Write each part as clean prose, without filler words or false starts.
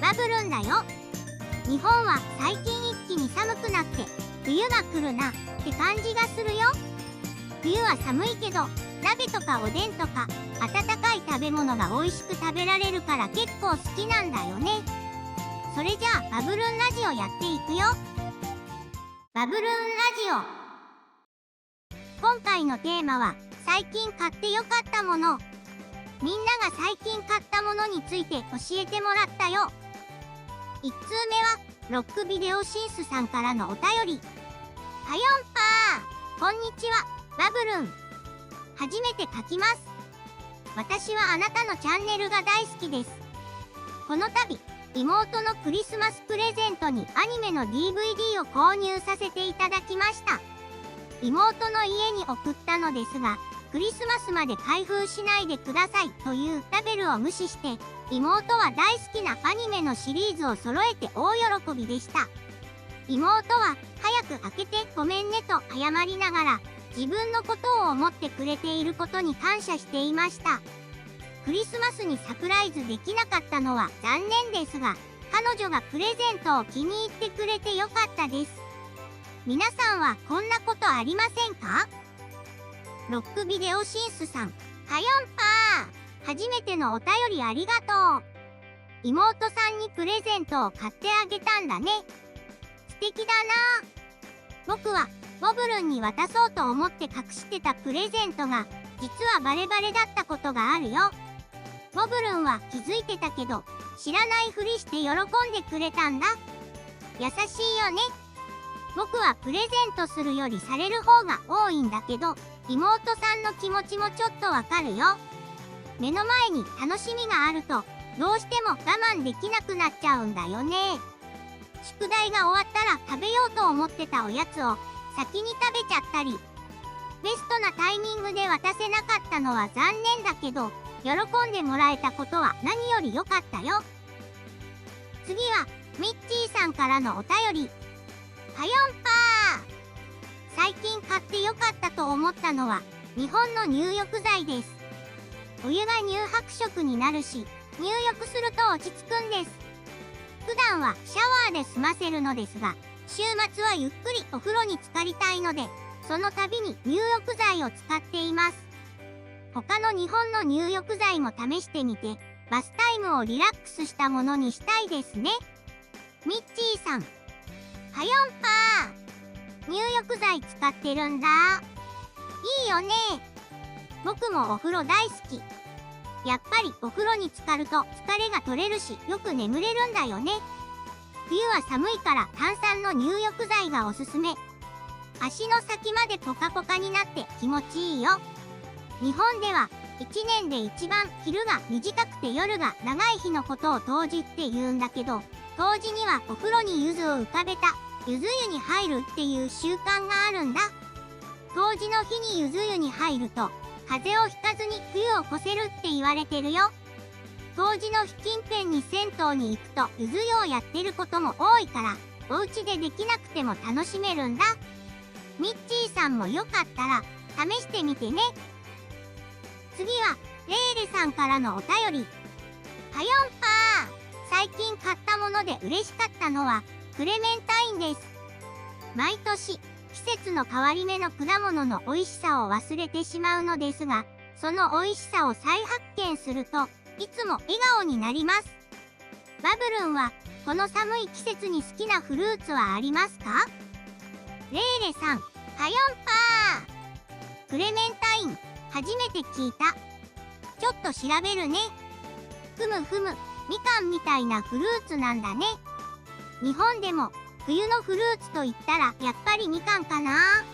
バブルンだよ。日本は最近一気に寒くなって冬が来るなって感じがするよ。冬は寒いけど鍋とかおでんとか温かい食べ物が美味しく食べられるから結構好きなんだよね。それじゃあバブルンラジオやっていくよ。バブルンラジオ。今回のテーマは最近買ってよかったもの。みんなが最近買ったものについて教えてもらったよ。1通目はロックビデオシンスさんからのお便り。はよんぱー、こんにちは、バブルン。初めて書きます。私はあなたのチャンネルが大好きです。この度、妹のクリスマスプレゼントにアニメの DVD を購入させていただきました。妹の家に送ったのですが、クリスマスまで開封しないでくださいというラベルを無視して、妹は大好きなアニメのシリーズを揃えて大喜びでした。妹は早く開けてごめんねと謝りながら、自分のことを思ってくれていることに感謝していました。クリスマスにサプライズできなかったのは残念ですが、彼女がプレゼントを気に入ってくれてよかったです。皆さんはこんなことありませんか？ロックビデオシンスさん、はよんぱー、初めてのお便りありがとう。妹さんにプレゼントを買ってあげたんだね。素敵だな。僕はボブルンに渡そうと思って隠してたプレゼントが実はバレバレだったことがあるよ。ボブルンは気づいてたけど知らないふりして喜んでくれたんだ。優しいよね。僕はプレゼントするよりされる方が多いんだけど、妹さんの気持ちもちょっとわかるよ。目の前に楽しみがあるとどうしても我慢できなくなっちゃうんだよね。宿題が終わったら食べようと思ってたおやつを先に食べちゃったり、ベストなタイミングで渡せなかったのは残念だけど、喜んでもらえたことは何より良かったよ。次はミッチーさんからのお便り。はよんぱー、最近買ってよかったと思ったのは日本の入浴剤です。お湯が乳白色になるし、入浴すると落ち着くんです。普段はシャワーで済ませるのですが、週末はゆっくりお風呂に浸かりたいので、その度に入浴剤を使っています。他の日本の入浴剤も試してみて、バスタイムをリラックスしたものにしたいですね。ミッチーさん、はよんぱー、入浴剤使ってるんだ。いいよね。僕もお風呂大好き。やっぱりお風呂に浸かると疲れが取れるし、よく眠れるんだよね。冬は寒いから炭酸の入浴剤がおすすめ。足の先までポカポカになって気持ちいいよ。日本では1年で一番昼が短くて夜が長い日のことを冬至って言うんだけど、冬至にはお風呂に柚子を浮かべた柚子湯に入るっていう習慣があるんだ。冬至の日に柚子湯に入ると風邪をひかずに冬を越せるって言われてるよ。冬至の日近辺に銭湯に行くと柚子湯をやってることも多いから、お家でできなくても楽しめるんだ。ミッチーさんもよかったら試してみてね。次はレーレさんからのお便り。はよんぱー、最近買ったもので嬉しかったのはクレメンタインです。毎年季節の変わり目の果物の美味しさを忘れてしまうのですが、その美味しさを再発見するといつも笑顔になります。バブルンはこの寒い季節に好きなフルーツはありますか？レーレさん、はよんぱー、クレメンタイン初めて聞いた。ちょっと調べるね。ふむふむ、みかんみたいなフルーツなんだね。日本でも冬のフルーツといったらやっぱりみかんかな。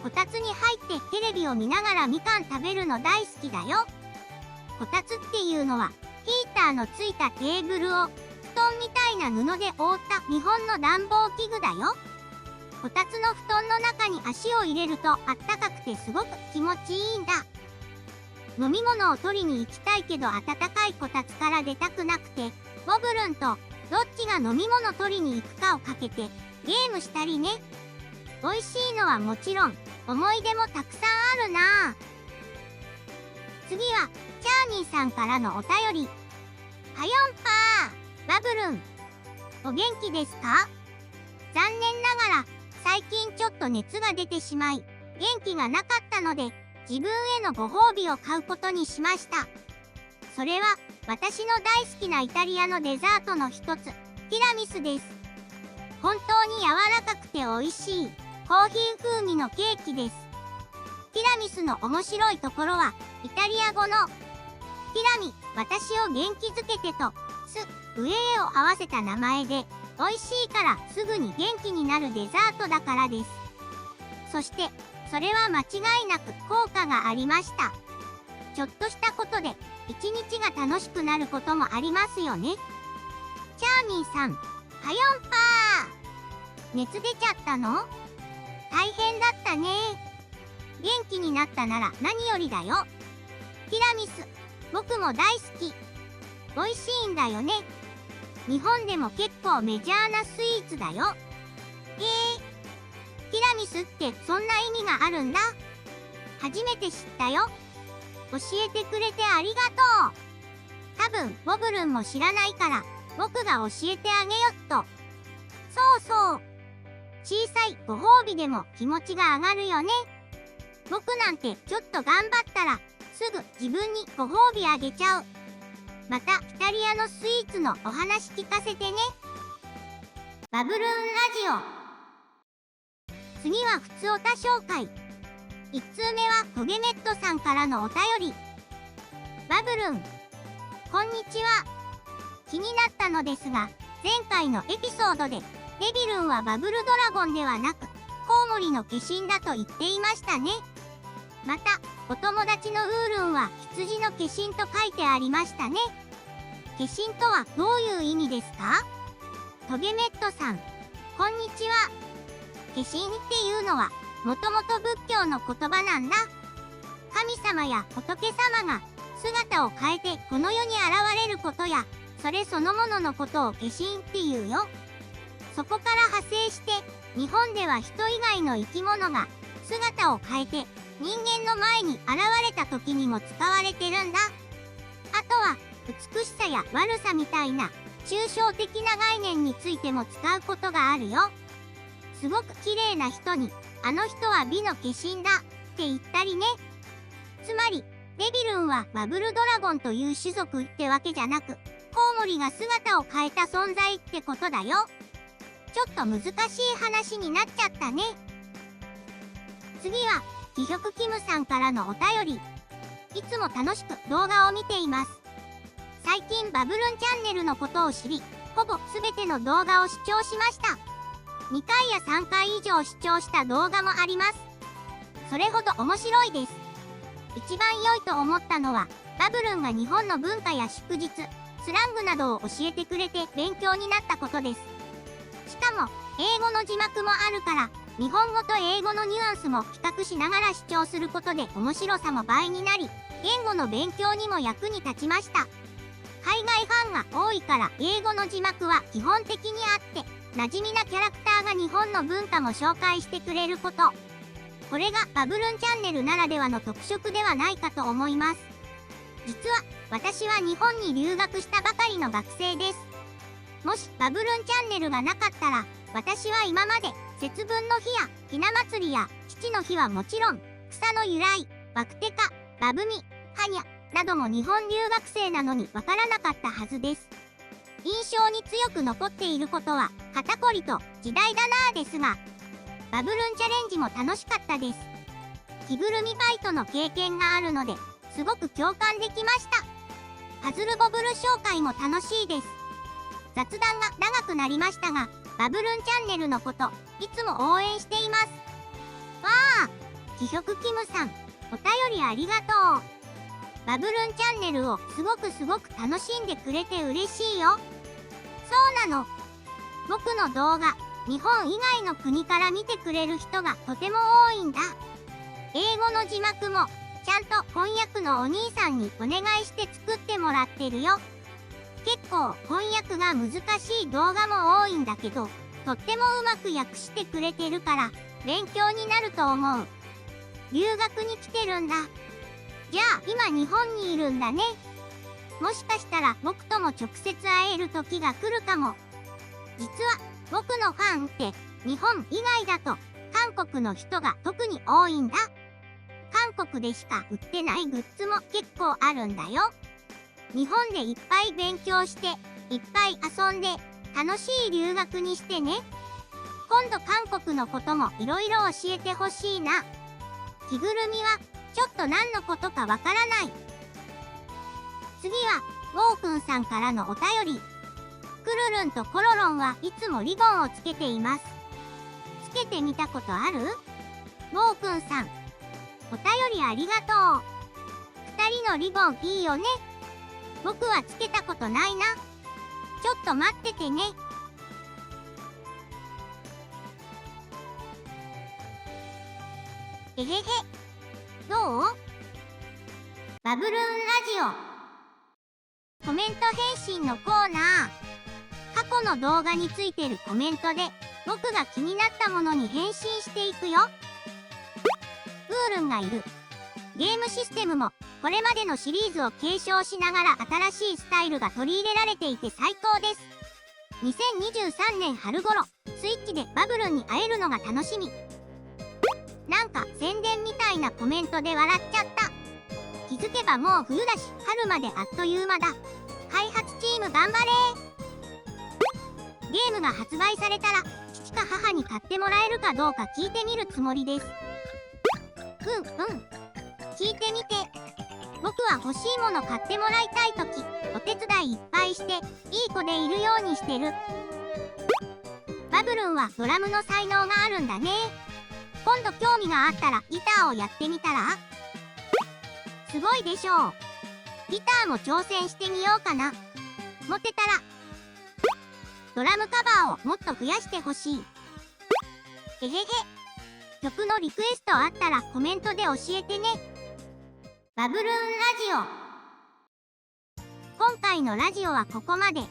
こたつに入ってテレビを見ながらみかん食べるの大好きだよ。こたつっていうのはヒーターのついたテーブルを布団みたいな布で覆った日本の暖房器具だよ。こたつの布団の中に足を入れるとあったかくてすごく気持ちいいんだ。飲み物を取りに行きたいけど暖かいこたつから出たくなくて、ボブルンとどっちが飲み物取りに行くかをかけてゲームしたりね。美味しいのはもちろん思い出もたくさんあるなあ。次はチャーニーさんからのお便り。はよんぱー、バブルン、お元気ですか？残念ながら、最近ちょっと熱が出てしまい、元気がなかったので、自分へのご褒美を買うことにしました。それは、私の大好きなイタリアのデザートの一つ、ティラミスです。本当に柔らかくて美味しい、コーヒー風味のケーキです。ティラミスの面白いところは、イタリア語の、ティラミ、私を元気づけてと、上へを合わせた名前で、美味しいからすぐに元気になるデザートだからです。そして、それは間違いなく効果がありました。ちょっとしたことで、一日が楽しくなることもありますよね。チャーミーさん、はよんぱー。熱出ちゃったの？大変だったね。元気になったなら何よりだよ。ティラミス、僕も大好き。美味しいんだよね。日本でも結構メジャーなスイーツだよ。ティラミスってそんな意味があるんだ。初めて知ったよ。教えてくれてありがとう。多分、ボブルンも知らないから、僕が教えてあげよっと。そうそう。小さいご褒美でも気持ちが上がるよね。僕なんてちょっと頑張ったら、すぐ自分にご褒美あげちゃう。また、イタリアのスイーツのお話聞かせてね。バブルーンラジオ。次はふつおた紹介。1通目はトゲメットさんからのお便り。バブルン、こんにちは。気になったのですが、前回のエピソードで、デビルンはバブルドラゴンではなく、コウモリの化身だと言っていましたね。また、お友達のウールンは羊の化身と書いてありましたね。化身とはどういう意味ですか？トゲメットさん、こんにちは。化身っていうのは、もともと仏教の言葉なんだ。神様や仏様が姿を変えてこの世に現れることや、それそのもののことを化身っていうよ。そこから派生して、日本では人以外の生き物が姿を変えて人間の前に現れた時にも使われてるんだ。あとは、美しさや悪さみたいな抽象的な概念についても使うことがあるよ。すごく綺麗な人に、あの人は美の化身だって言ったりね。つまり、デビルンはバブルドラゴンという種族ってわけじゃなく、コウモリが姿を変えた存在ってことだよ。ちょっと難しい話になっちゃったね。次は、キヒョクキムさんからのお便り。いつも楽しく動画を見ています。最近バブルンチャンネルのことを知り、ほぼ全ての動画を視聴しました。2回や3回以上視聴した動画もあります。それほど面白いです。一番良いと思ったのは、バブルンが日本の文化や祝日、スラングなどを教えてくれて勉強になったことです。しかも、英語の字幕もあるから、日本語と英語のニュアンスも比較しながら視聴することで面白さも倍になり、言語の勉強にも役に立ちました。海外ファンが多いから英語の字幕は基本的にあって、馴染みなキャラクターが日本の文化も紹介してくれること。これがバブルンチャンネルならではの特色ではないかと思います。実は、私は日本に留学したばかりの学生です。もしバブルンチャンネルがなかったら、私は今まで、節分の日や、ひな祭りや、父の日はもちろん、草の由来、ワクテカ、バブミ、ハニャ、なども日本留学生なのにわからなかったはずです。印象に強く残っていることは、肩こりと時代だなぁですが、バブルンチャレンジも楽しかったです。着ぐるみバイトの経験があるので、すごく共感できました。パズルボブル紹介も楽しいです。雑談が長くなりましたが、バブルンチャンネルのこと、いつも応援しています。わー、キヒョクキムさん、お便りありがとう。バブルンチャンネルをすごく楽しんでくれて嬉しいよ。そうなの。僕の動画、日本以外の国から見てくれる人がとても多いんだ。英語の字幕も、ちゃんと翻訳のお兄さんにお願いして作ってもらってるよ。結構翻訳が難しい動画も多いんだけど、とってもうまく訳してくれてるから、勉強になると思う。留学に来てるんだ。じゃあ今日本にいるんだね。もしかしたら僕とも直接会える時が来るかも。実は僕のファンって日本以外だと韓国の人が特に多いんだ。韓国でしか売ってないグッズも結構あるんだよ。日本でいっぱい勉強していっぱい遊んで楽しい留学にしてね。今度韓国のこともいろいろ教えてほしいな。着ぐるみはちょっと何のことかわからない。次はウォーくんさんからのお便り。クルルンとコロロンはいつもリボンをつけています。つけてみたことある？ウォーくんさん、お便りありがとう。2人のリボンいいよね。僕はつけたことないな。ちょっと待っててね。えへへ。どう？バブルーンラジオ。コメント返信のコーナー。過去の動画についてるコメントで僕が気になったものに返信していくよ。ウールンがいる。ゲームシステムもこれまでのシリーズを継承しながら新しいスタイルが取り入れられていて最高です。2023年春頃、スイッチでバブルンに会えるのが楽しみ。なんか宣伝みたいなコメントで笑っちゃった。気づけばもう冬だし、春まであっという間だ。開発チーム頑張れー。ゲームが発売されたら、父か母に買ってもらえるかどうか聞いてみるつもりです。聞いてみて。僕は欲しいもの買ってもらいたいとき、お手伝いいっぱいして、いい子でいるようにしてる。バブルンはドラムの才能があるんだね。今度興味があったらギターをやってみたら？すごいでしょう。ギターも挑戦してみようかな。モテたら。ドラムカバーをもっと増やしてほしい。へへへ。曲のリクエストあったらコメントで教えてね。バブルーンラジオ。今回のラジオはここまで。採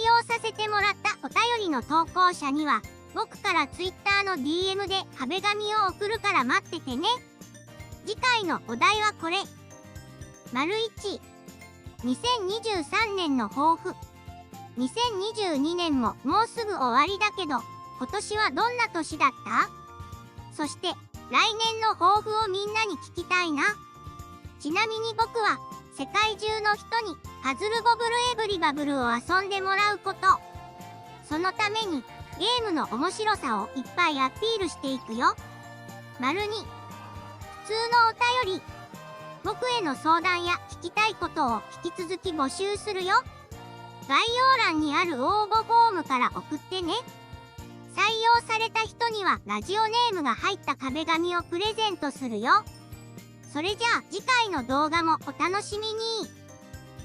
用させてもらったお便りの投稿者には、僕から Twitter の DM で壁紙を送るから待っててね。次回のお題はこれ。1、2023年の抱負。2022年ももうすぐ終わりだけど、今年はどんな年だった？そして、来年の抱負をみんなに聞きたいな。ちなみに僕は、世界中の人にパズルボブルエブリバブルを遊んでもらうこと。そのために、ゲームの面白さをいっぱいアピールしていくよ。2、普通のお便り。僕への相談や聞きたいことを引き続き募集するよ。概要欄にある応募フォームから送ってね。採用された人にはラジオネームが入った壁紙をプレゼントするよ。それじゃあ次回の動画もお楽しみに。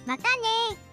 またねー。